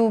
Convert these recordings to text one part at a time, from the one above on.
2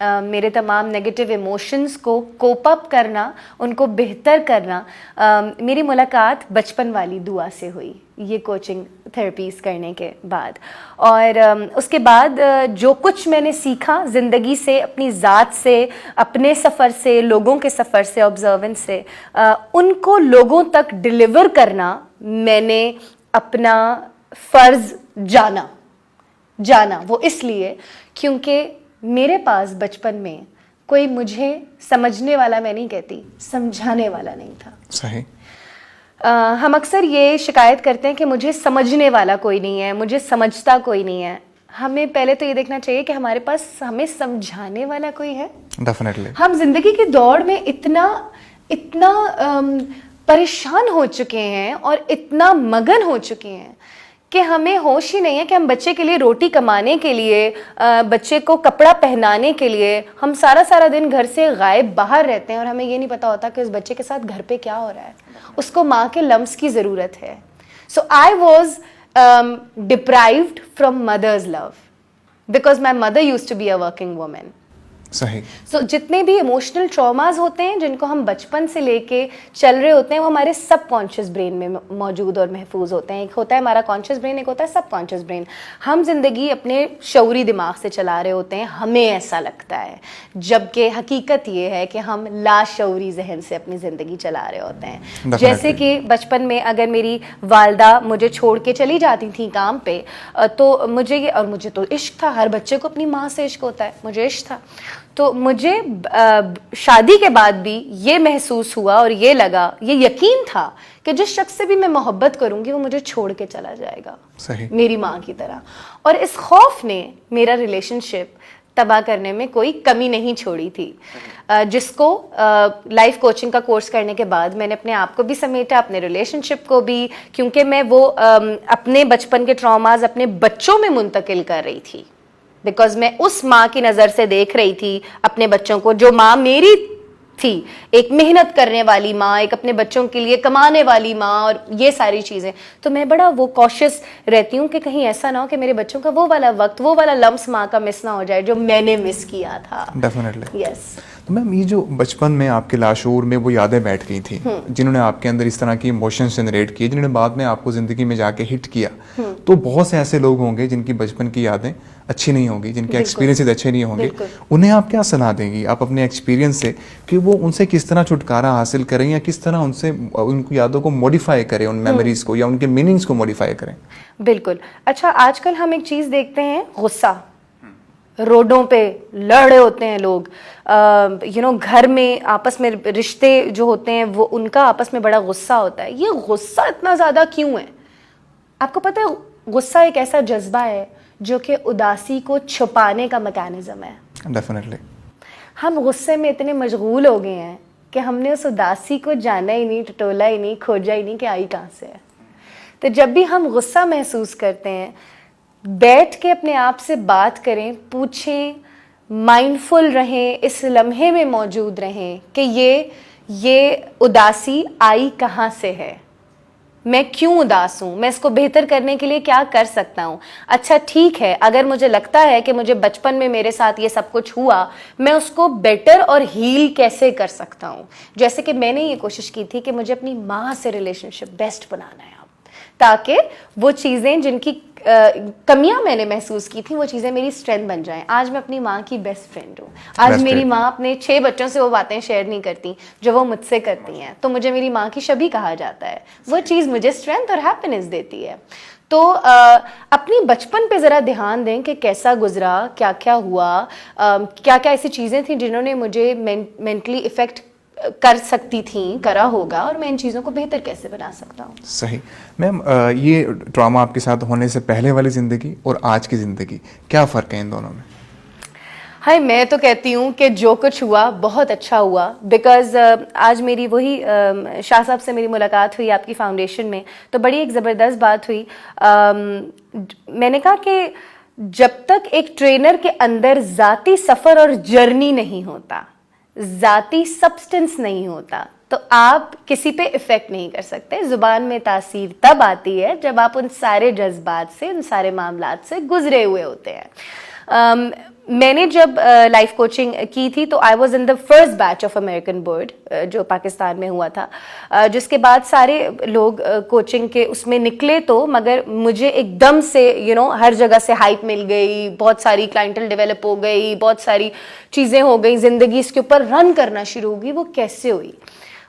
میرے تمام negative emotions کو کوپ اپ کرنا, ان کو بہتر کرنا, میری ملاقات بچپن والی دعا سے ہوئی یہ کوچنگ تھراپیز کرنے کے بعد. اور اس کے بعد جو کچھ میں نے سیکھا زندگی سے, اپنی ذات سے, اپنے سفر سے, لوگوں کے سفر سے, آبزرونس سے, ان کو لوگوں تک ڈیلیور کرنا میں نے اپنا فرض جانا. وہ اس لیے کیونکہ میرے پاس بچپن میں کوئی مجھے سمجھنے والا, میں نہیں کہتی سمجھانے والا نہیں تھا. صحیح. ہم اکثر یہ شکایت کرتے ہیں کہ مجھے سمجھنے والا کوئی نہیں ہے, مجھے سمجھتا کوئی نہیں ہے. ہمیں پہلے تو یہ دیکھنا چاہیے کہ ہمارے پاس ہمیں سمجھانے والا کوئی ہے. ڈیفینیٹلی. ہم زندگی کی دوڑ میں اتنا پریشان ہو چکے ہیں اور اتنا مگن ہو چکے ہیں کہ ہمیں ہوش ہی نہیں ہے کہ ہم بچے کے لیے روٹی کمانے کے لیے, بچے کو کپڑا پہنانے کے لیے ہم سارا دن گھر سے غائب باہر رہتے ہیں, اور ہمیں یہ نہیں پتا ہوتا کہ اس بچے کے ساتھ گھر پہ کیا ہو رہا ہے. اس کو ماں کے لمس کی ضرورت ہے. So I was deprived from mother's love because my mother use to be a working woman. صحیح. سو جتنے بھی ایموشنل ٹراماز ہوتے ہیں جن کو ہم بچپن سے لے کے چل رہے ہوتے ہیں, وہ ہمارے سب کانشیس برین میں موجود اور محفوظ ہوتے ہیں. ایک ہوتا ہے ہمارا کانشیس برین, ایک ہوتا ہے سب کانشیس برین. ہم زندگی اپنے شعوری دماغ سے چلا رہے ہوتے ہیں, ہمیں ایسا لگتا ہے, جبکہ حقیقت یہ ہے کہ ہم لاشعوری ذہن سے اپنی زندگی چلا رہے ہوتے ہیں. جیسے کہ بچپن میں اگر میری والدہ مجھے چھوڑ کے چلی جاتی تھیں کام پہ, تو مجھے تو عشق تھا, ہر بچے کو اپنی ماں سے عشق ہوتا ہے, مجھے عشق تھا. تو مجھے شادی کے بعد بھی یہ محسوس ہوا اور یہ لگا, یہ یقین تھا کہ جس شخص سے بھی میں محبت کروں گی وہ مجھے چھوڑ کے چلا جائے گا. صحیح. میری ماں کی طرح. اور اس خوف نے میرا ریلیشن شپ تباہ کرنے میں کوئی کمی نہیں چھوڑی تھی, جس کو لائف کوچنگ کا کورس کرنے کے بعد میں نے اپنے آپ کو بھی سمیٹا, اپنے ریلیشن شپ کو بھی, کیونکہ میں وہ اپنے بچپن کے ٹراماز اپنے بچوں میں منتقل کر رہی تھی. بیکاز میں اس ماں کی نظر سے دیکھ رہی تھی اپنے بچوں کو, جو ماں میری تھی, ایک محنت کرنے والی ماں, ایک اپنے بچوں کے لیے کمانے والی ماں, اور یہ ساری چیزیں. تو میں بڑا وہ کوشش رہتی ہوں کہ کہیں ایسا نہ ہو کہ میرے بچوں کا وہ والا وقت, وہ والا لمس ماں کا مس نہ ہو جائے جو میں نے مس کیا تھا. ڈیفینیٹلی. یس. تو میم یہ جو بچپن میں آپ کے لاشعور میں وہ یادیں بیٹھ گئی تھیں جنہوں نے آپ کے اندر اس طرح کی ایموشنز جنریٹ کیے, جنہوں نے بعد میں آپ کو زندگی میں جا کے ہٹ کیا, تو بہت سے ایسے لوگ ہوں گے جن کی بچپن کی یادیں اچھی نہیں ہوں گی, جن کے ایکسپیرینسز اچھے نہیں ہوں گے, انہیں آپ کیا صلاح دیں گی آپ اپنے ایکسپیرینس سے کہ وہ ان سے کس طرح چھٹکارا حاصل کریں, یا کس طرح ان کی یادوں کو موڈیفائی کریں, ان میموریز کو, یا ان کے میننگز کو موڈیفائی کریں؟ بالکل. اچھا, آج کل ہم ایک چیز دیکھتے ہیں, غصہ. روڈوں پہ لڑ رہے ہوتے ہیں لوگ, گھر میں آپس میں رشتے جو ہوتے ہیں وہ ان کا آپس میں بڑا غصہ ہوتا ہے. یہ غصہ اتنا زیادہ کیوں ہے؟ آپ کو پتہ ہے غصہ ایک ایسا جذبہ ہے جو کہ اداسی کو چھپانے کا میکینزم ہے. ڈیفینیٹلی. ہم غصے میں اتنے مشغول ہو گئے ہیں کہ ہم نے اس اداسی کو جانا ہی نہیں, ٹٹولا ہی نہیں, کھوجا ہی نہیں کہ آئی کہاں سے ہے. تو جب بھی ہم غصہ محسوس کرتے ہیں, بیٹھ کے اپنے آپ سے بات کریں, پوچھیں, مائنڈفل رہیں, اس لمحے میں موجود رہیں کہ یہ اداسی آئی کہاں سے ہے, میں کیوں اداس ہوں, میں اس کو بہتر کرنے کے لیے کیا کر سکتا ہوں. اچھا ٹھیک ہے, اگر مجھے لگتا ہے کہ مجھے بچپن میں میرے ساتھ یہ سب کچھ ہوا, میں اس کو بیٹر اور ہیل کیسے کر سکتا ہوں. جیسے کہ میں نے یہ کوشش کی تھی کہ مجھے اپنی ماں سے ریلیشن شپ بیسٹ بنانا ہے, تاکہ وہ چیزیں جن کی کمیاں میں نے محسوس کی تھیں وہ چیزیں میری اسٹرینتھ بن جائیں. آج میں اپنی ماں کی بیسٹ فرینڈ ہوں. آج میری ماں اپنے 6 بچوں سے وہ باتیں شیئر نہیں کرتی جو وہ مجھ سے کرتی ہیں, تو مجھے میری ماں کی شبیہ کہا جاتا ہے. وہ چیز مجھے اسٹرینتھ اور ہیپینس دیتی ہے. تو اپنی بچپن پہ ذرا دھیان دیں کہ کیسا گزرا, کیا کیا ہوا, کیا کیا ایسی چیزیں تھیں جنہوں نے مجھے مینٹلی افیکٹ کر سکتی تھیں, کرا ہوگا, اور میں ان چیزوں کو بہتر کیسے بنا سکتا ہوں. صحیح. میم یہ ٹراما آپ کے ساتھ ہونے سے پہلے والی زندگی اور آج کی زندگی, کیا فرق ہے ان دونوں میں؟ ہائی, میں تو کہتی ہوں کہ جو کچھ ہوا بہت اچھا ہوا, بیکاز آج میری وہی شاہ صاحب سے میری ملاقات ہوئی آپ کی فاؤنڈیشن میں, تو بڑی ایک زبردست بات ہوئی. میں نے کہا کہ جب تک ایک ٹرینر کے اندر ذاتی سفر اور جرنی نہیں ہوتا, ذاتی سبسٹنس نہیں ہوتا, تو آپ کسی پہ افیکٹ نہیں کر سکتے. زبان میں تاثیر تب آتی ہے جب آپ ان سارے جذبات سے, ان سارے معاملات سے گزرے ہوئے ہوتے ہیں. میں نے جب لائف کوچنگ کی تھی تو I was in the first batch of American board جو پاکستان میں ہوا تھا، جس کے بعد سارے لوگ کوچنگ کے اس میں نکلے تو مگر مجھے ایک دم سے ہر جگہ سے ہائپ مل گئی، بہت ساری کلائنٹل ڈیولپ ہو گئی، بہت ساری چیزیں ہو گئی، زندگی اس کے اوپر رن کرنا شروع ہو گئی. وہ کیسے ہوئی؟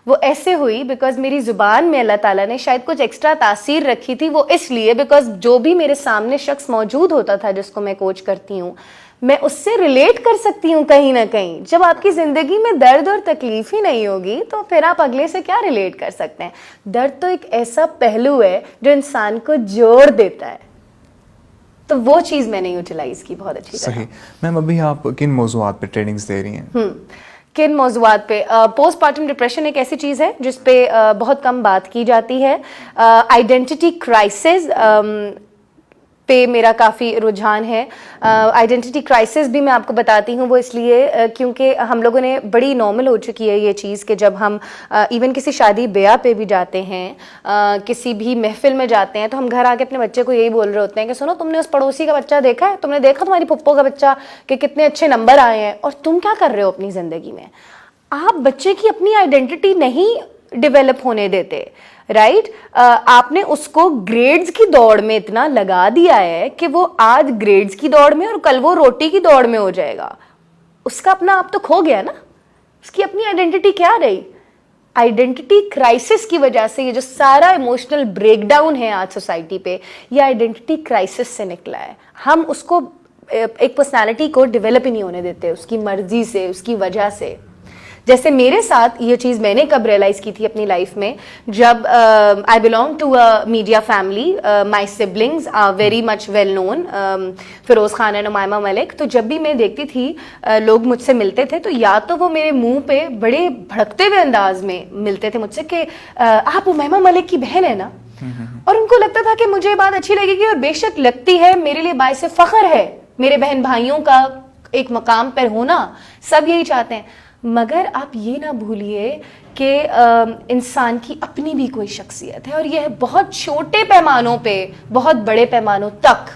وہ ایسے ہوئی بیکاز میری زبان میں اللہ تعالیٰ نے شاید کچھ ایکسٹرا تاثیر رکھی تھی. وہ اس لیے بیکاز جو بھی میرے سامنے شخص موجود ہوتا تھا جس کو میں کوچ کرتی ہوں، میں اس سے ریلیٹ کر سکتی ہوں کہیں نہ کہیں. جب آپ کی زندگی میں درد اور تکلیف ہی نہیں ہوگی تو پھر آپ اگلے سے کیا ریلیٹ کر سکتے ہیں؟ درد تو ایک ایسا پہلو ہے جو انسان کو جوڑ دیتا ہے. تو وہ چیز میں نے یوٹیلائز کی بہت اچھی طرح. صحیح. میم ابھی آپ کن موضوعات پہ ٹریننگز دے رہی ہیں؟ کن موضوعات پہ؟ پوسٹ پارٹم ڈپریشن ایک ایسی چیز ہے جس پہ بہت کم بات کی جاتی ہے. آئیڈینٹی کرائسس پہ میرا کافی رجحان ہے. آئیڈینٹی کرائسس بھی میں آپ کو بتاتی ہوں وہ اس لیے کیونکہ ہم لوگوں نے بڑی نارمل ہو چکی ہے یہ چیز کہ جب ہم ایون کسی شادی بیاہ پہ بھی جاتے ہیں، کسی بھی محفل میں جاتے ہیں، تو ہم گھر آ کے اپنے بچے کو یہی بول رہے ہوتے ہیں کہ سنو تم نے اس پڑوسی کا بچہ دیکھا ہے، تم نے دیکھا تمہاری پھپھو کا بچہ کہ کتنے اچھے نمبر آئے ہیں، اور تم کیا کر رہے ہو اپنی زندگی میں؟ آپ بچے کی اپنی آئیڈینٹی نہیں ڈیولپ ہونے دیتے، رائٹ؟ آپ نے اس کو گریڈز کی دوڑ میں اتنا لگا دیا ہے کہ وہ آج گریڈز کی دوڑ میں اور کل وہ روٹی کی دوڑ میں ہو جائے گا. اس کا اپنا آپ تو کھو گیا نا. اس کی اپنی آئیڈینٹی کیا رہی؟ آئیڈینٹی کرائسس کی وجہ سے یہ جو سارا ایموشنل بریک ڈاؤن ہے آج سوسائٹی پہ، یہ آئیڈینٹی کرائسس سے نکلا ہے. ہم اس کو ایک پرسنالٹی کو ڈیولپ ہی نہیں ہونے دیتے اس کی مرضی سے، اس کی وجہ سے. جیسے میرے ساتھ یہ چیز میں نے کب ریئلائز کی تھی اپنی لائف میں، جب I belong to a media family, my siblings are very much well known, Feroze Khan and Humaima Malick. تو جب بھی میں دیکھتی تھی لوگ مجھ سے ملتے تھے تو یا تو وہ میرے منہ پہ بڑے بھڑکتے ہوئے انداز میں ملتے تھے مجھ سے کہ آپ امائمہ ملک کی بہن ہے نا، اور ان کو لگتا تھا کہ مجھے یہ بات اچھی لگے گی، اور بے شک لگتی ہے، میرے لیے باعث فخر ہے میرے بہن بھائیوں کا ایک مقام پر ہونا، سب یہی چاہتے ہیں. مگر آپ یہ نہ بھولیے کہ انسان کی اپنی بھی کوئی شخصیت ہے، اور یہ بہت چھوٹے پیمانوں پہ بہت بڑے پیمانوں تک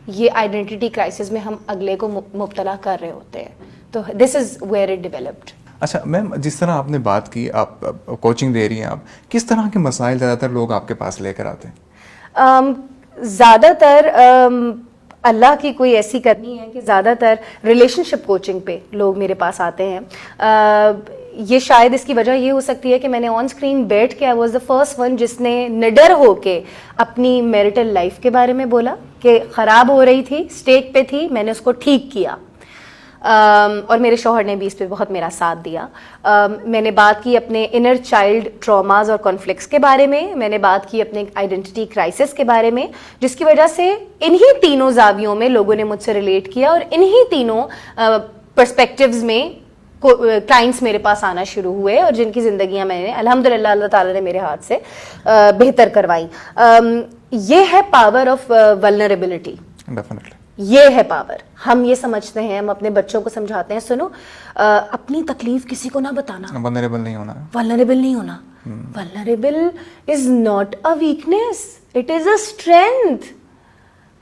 یہ آئیڈینٹی کرائسس میں ہم اگلے کو مبتلا کر رہے ہوتے ہیں. تو دس از ویئر اٹ ڈیولپڈ. اچھا میم، جس طرح آپ نے بات کی، آپ کوچنگ دے رہی ہیں، آپ کس طرح کے مسائل زیادہ تر لوگ آپ کے پاس لے کر آتے ہیں؟ زیادہ تر اللہ کی کوئی ایسی کرنی ہے کہ زیادہ تر ریلیشن شپ کوچنگ پہ لوگ میرے پاس آتے ہیں. یہ شاید اس کی وجہ یہ ہو سکتی ہے کہ میں نے آن اسکرین بیٹھ کے I was the first one جس نے نڈر ہو کے اپنی میرٹل لائف کے بارے میں بولا کہ خراب ہو رہی تھی، اسٹیک پہ تھی، میں نے اس کو ٹھیک کیا. اور میرے شوہر نے بھی اس پہ بہت میرا ساتھ دیا. میں نے بات کی اپنے انر چائلڈ ٹراماز اور کانفلکٹس کے بارے میں نے بات کی اپنے آئیڈینٹی کرائسس کے بارے میں، جس کی وجہ سے انہی تینوں زاویوں میں لوگوں نے مجھ سے ریلیٹ کیا، اور انہی تینوں پرسپیکٹیوز میں کلائنٹس میرے پاس آنا شروع ہوئے، اور جن کی زندگیاں میں نے الحمدللہ اللہ تعالیٰ نے میرے ہاتھ سے بہتر کروائی. یہ ہے پاور آف ولنریبلٹی. ڈیفینیٹلی یہ ہے پاور. ہم یہ سمجھتے ہیں، ہم اپنے بچوں کو سمجھاتے ہیں سنو اپنی تکلیف کسی کو نہ بتانا، ولنریبل نہیں ہونا، ولنریبل نہیں ہونا. Vulnerable is not a weakness, it is a strength.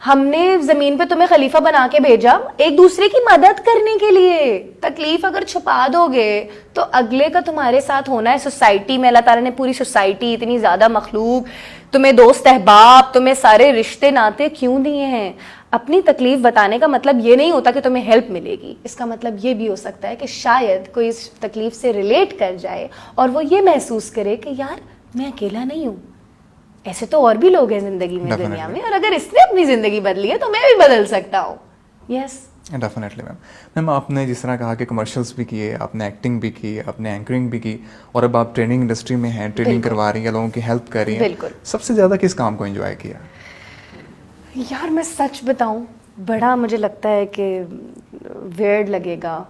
ہم نے زمین پہ تمہیں خلیفہ بنا کے بھیجا ایک دوسرے کی مدد کرنے کے لیے. تکلیف اگر چھپا دو گے تو اگلے کا تمہارے ساتھ ہونا ہے. سوسائٹی میں اللہ تعالیٰ نے پوری سوسائٹی، اتنی زیادہ مخلوق، تمہیں دوست احباب، تمہیں سارے رشتے ناتے کیوں دیے ہیں؟ اپنی تکلیف بتانے کا مطلب یہ نہیں ہوتا کہ تمہیں ہیلپ ملے گی. اس کا مطلب یہ بھی ہو سکتا ہے کہ شاید کوئی اس تکلیف سے ریلیٹ کر جائے اور وہ یہ محسوس کرے کہ یار میں اکیلا نہیں ہوں، ایسے تو اور بھی لوگ ہیں زندگی میں، دنیا میں، اور اگر اس نے اپنی زندگی بدلی ہے تو میں بھی بدل سکتا ہوں. یس ڈیفینیٹلی میم. آپ نے جس طرح کہا کہ کمرشلس بھی کیے، آپ نے ایکٹنگ بھی کی، آپ نے اینکرنگ بھی کی، اور اب آپ ٹریننگ انڈسٹری میں ہیں، ٹریننگ کروا رہی ہیں، لوگوں کی ہیلپ کر رہی ہیں. بالکل. سب سے زیادہ کس کام کو انجوائے کیا؟ یار میں سچ بتاؤں، بڑا مجھے لگتا ہے کہ ویئرڈ لگے گا،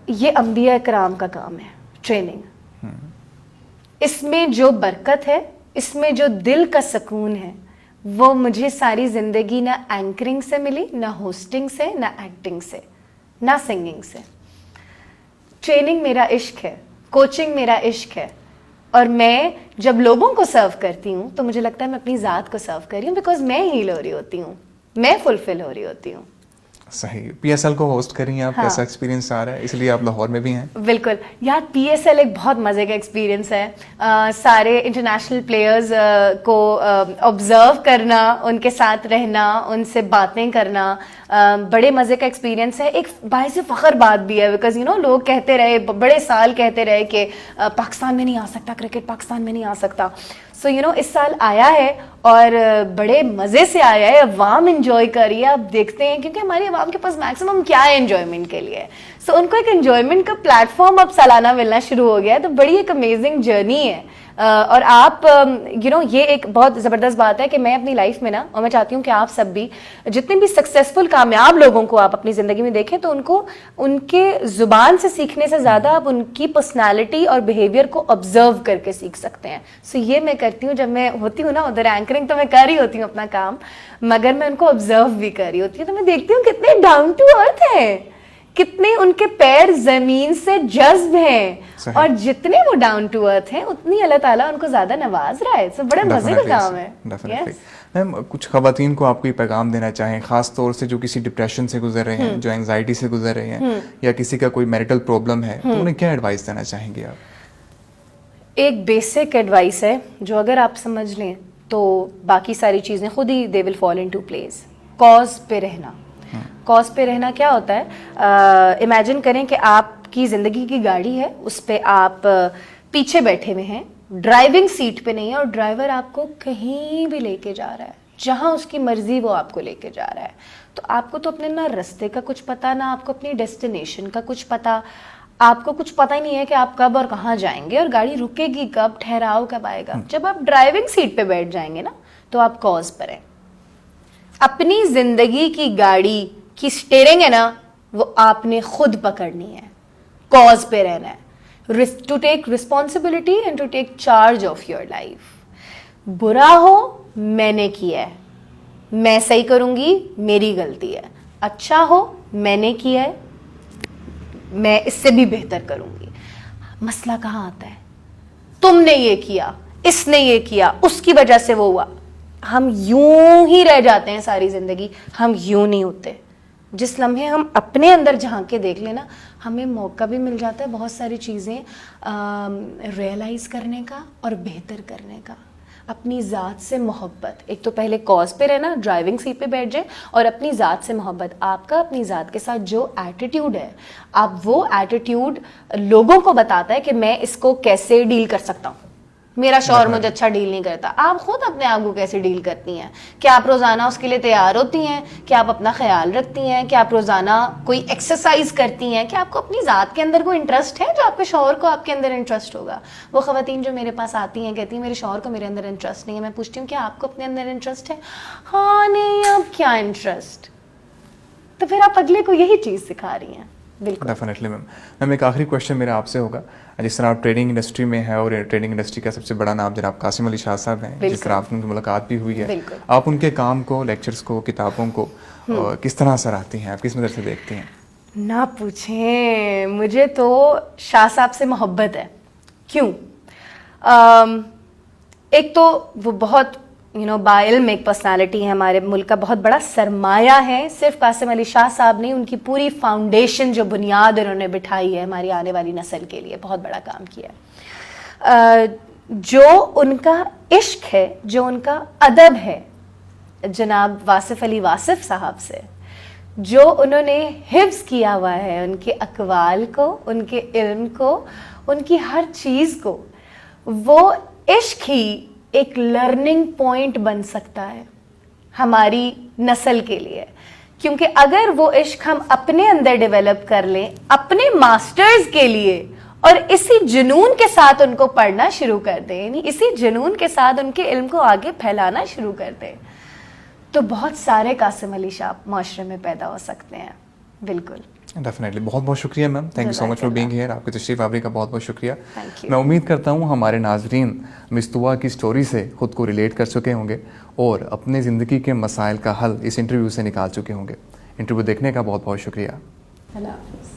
یہ انبیاء کرام کا کام ہے ٹریننگ. اس میں جو برکت ہے، اس میں جو دل کا سکون ہے، وہ مجھے ساری زندگی نہ اینکرنگ سے ملی، نہ ہوسٹنگ سے، نہ ایکٹنگ سے، نہ سنگنگ سے. ٹریننگ میرا عشق ہے، کوچنگ میرا عشق ہے، اور میں جب لوگوں کو سرو کرتی ہوں تو مجھے لگتا ہے میں اپنی ذات کو سرو کر رہی ہوں، بیکاز میں ہیل ہو رہی ہوتی ہوں، میں فلفل ہو رہی ہوتی ہوں. صحیح. PSL کو ہوسٹ کری ہیں آپ, کیسا ایکسپیرینس آ رہا ہے, اس لیے آپ لاہور میں بھی ہیں؟ بالکل یار, PSL ایک بہت مزے کا ایکسپیرینس ہے. سارے انٹرنیشنل پلیئرز کو آبزرو کرنا, ان کے ساتھ رہنا, ان سے باتیں کرنا, بڑے مزے کا ایکسپیرینس ہے. ایک باعث فخر بات بھی ہے, بیکاز یو نو لوگ کہتے رہے, بڑے سال کہتے رہے کہ پاکستان میں نہیں آ سکتا کرکٹ, پاکستان میں نہیں آ سکتا. سو یو نو اس سال آیا ہے اور بڑے مزے سے آیا ہے, عوام انجوائے کر رہی ہے. آپ دیکھتے ہیں کیونکہ ہماری عوام کے پاس میکسیمم کیا ہے انجوائمنٹ کے لیے, سو ان کو ایک انجوائمنٹ کا پلیٹ فارم اب سالانہ ملنا شروع ہو گیا ہے. تو بڑی ایک امیزنگ جرنی ہے. اور آپ یو نو یہ ایک بہت زبردست بات ہے کہ میں اپنی لائف میں نا, اور میں چاہتی ہوں کہ آپ سب بھی جتنے بھی سکسیزفل کامیاب لوگوں کو آپ اپنی زندگی میں دیکھیں تو ان کو ان کے زبان سے سیکھنے سے زیادہ آپ ان کی پرسنالٹی اور بیہیویئر کو آبزرو کر کے سیکھ سکتے ہیں. سو یہ میں کرتی ہوں جب میں ہوتی ہوں نا ادھر اینکرنگ, تو میں کر رہی ہوتی ہوں اپنا کام, مگر میں ان کو آبزرو بھی کر رہی ہوتی ہوں. تو میں دیکھتی ہوں کتنے ڈاؤن ٹو ارتھ ہیں, کتنے ان کے پیر زمین سے جذب ہیں, اور جتنے وہ ڈاؤن ٹو ارتھ ہیں اتنی اللہ تعالیٰ ان کو زیادہ نواز رہا ہے. سو بڑے مزے کا کام ہے. میم کچھ خواتین کو آپ کو یہ پیغام دینا چاہیں, خاص طور سے جو کسی ڈپریشن سے گزر رہے ہیں, جو اینگزائٹی سے گزر رہے ہیں, یا کسی کا کوئی میریٹل پرابلم ہے, تو انہیں کیا ایڈوائس دینا چاہیں گے آپ؟ ایک بیسک ایڈوائس ہے جو اگر آپ سمجھ لیں تو باقی ساری چیزیں خود ہی دے ول فال ان ٹو پلیس. کاز پہ رہنا. کاز پہ رہنا کیا ہوتا ہے, امیجن کریں کہ آپ کی زندگی کی گاڑی ہے, اس پہ آپ پیچھے بیٹھے ہوئے ہیں, ڈرائیونگ سیٹ پہ نہیں ہے, اور ڈرائیور آپ کو کہیں بھی لے کے جا رہا ہے, جہاں اس کی مرضی وہ آپ کو لے کے جا رہا ہے. تو آپ کو تو اپنے نہ رستے کا کچھ پتا, نہ آپ کو اپنی ڈیسٹینیشن کا کچھ پتا, آپ کو کچھ پتہ ہی نہیں ہے کہ آپ کب اور کہاں جائیں گے, اور گاڑی رکے گی کب, ٹھہراؤ کب آئے گا. جب آپ ڈرائیونگ سیٹ پہ بیٹھ جائیں گے نا, تو آپ کاز پر ہیں. اپنی زندگی کی گاڑی کی اسٹیئرنگ ہے نا, وہ آپ نے خود پکڑنی ہے. کاز پہ رہنا ہے, to take responsibility and to take charge of your life. برا ہو میں نے کیا ہے, میں صحیح کروں گی, میری غلطی ہے. اچھا ہو میں نے کیا ہے, میں اس سے بھی بہتر کروں گی. مسئلہ کہاں آتا ہے, تم نے یہ کیا, اس نے یہ کیا, اس کی وجہ سے وہ ہوا. ہم یوں ہی رہ جاتے ہیں ساری زندگی, ہم یوں نہیں ہوتے. جس لمحے ہم اپنے اندر جھانک کے دیکھ لینا, ہمیں موقع بھی مل جاتا ہے بہت ساری چیزیں ریئلائز کرنے کا اور بہتر کرنے کا. اپنی ذات سے محبت, ایک تو پہلے کاز پہ رہنا, ڈرائیونگ سیٹ پہ بیٹھ جائیں, اور اپنی ذات سے محبت. آپ کا اپنی ذات کے ساتھ جو ایٹیٹیوڈ ہے, آپ وہ ایٹیٹیوڈ لوگوں کو بتاتا ہے کہ میں اس کو کیسے ڈیل کر سکتا ہوں. میرا شوہر مجھے اچھا ڈیل نہیں کرتا, آپ خود اپنے آپ کو کیسے ڈیل کرتی ہیں؟ کیا آپ روزانہ اس کے لیے تیار ہوتی ہیں؟ کیا آپ اپنا خیال رکھتی ہیں؟ کیا آپ روزانہ کوئی ایکسرسائز کرتی ہیں؟ کیا آپ کو اپنی ذات کے اندر کوئی انٹرسٹ ہے جو آپ کے شوہر کو آپ کے اندر انٹرسٹ ہوگا؟ وہ خواتین جو میرے پاس آتی ہیں کہتی ہیں میرے شوہر کو میرے اندر انٹرسٹ نہیں ہے. میں پوچھتی ہوں کیا آپ کو اپنے اندر انٹرسٹ ہے؟ ہاں نہیں, اب کیا انٹرسٹ؟ تو پھر آپ اگلے کو یہی چیز سکھا رہی ہیں. بالکل ڈیفینیٹلی میم. ایک آخری کویشچن میرا آپ سے ہوگا, جس طرح آپ ٹریڈنگ انڈسٹری میں ہیں, اور ٹریڈنگ انڈسٹری کا سب سے بڑا نام جناب قاسم علی شاہ صاحب ہیں, جس طرح آپ کی ملاقات بھی ہوئی ہے, آپ ان کے کام کو, لیکچرز کو, کتابوں کو کس طرح سراہتی ہیں, آپ کس نظر سے دیکھتی ہیں؟ نہ پوچھیں, مجھے تو شاہ صاحب سے محبت ہے. کیوں؟ ایک تو وہ بہت با علم ایک پرسنالٹی ہے, ہمارے ملک کا بہت بڑا سرمایہ ہے. صرف قاسم علی شاہ صاحب نے ان کی پوری فاؤنڈیشن جو بنیاد انہوں نے بٹھائی ہے ہماری آنے والی نسل کے لیے, بہت بڑا کام کیا ہے. جو ان کا عشق ہے, جو ان کا ادب ہے جناب واصف علی واصف صاحب سے, جو انہوں نے حفظ کیا ہوا ہے ان کے اقوال کو, ان کے علم کو, ان کی ہر چیز کو, وہ عشق ہی ایک لرننگ پوائنٹ بن سکتا ہے ہماری نسل کے لیے. کیونکہ اگر وہ عشق ہم اپنے اندر ڈیولپ کر لیں اپنے ماسٹرز کے لیے, اور اسی جنون کے ساتھ ان کو پڑھنا شروع کر دیں, یعنی اسی جنون کے ساتھ ان کے علم کو آگے پھیلانا شروع کر دیں, تو بہت سارے قاسم علی شاہ معاشرے میں پیدا ہو سکتے ہیں. بالکل ڈیفینیٹلی. بہت بہت شکریہ ma'am, thank you so much for being here. آپ کی تشریف آوری کا بہت بہت شکریہ. میں امید کرتا ہوں ہمارے ناظرین مس طوع کی سٹوری سے خود کو ریلیٹ کر چکے ہوں گے, اور اپنے زندگی کے مسائل کا حل اس انٹرویو سے نکال چکے ہوں گے. انٹرویو دیکھنے کا بہت بہت شکریہ. اللہ حافظ.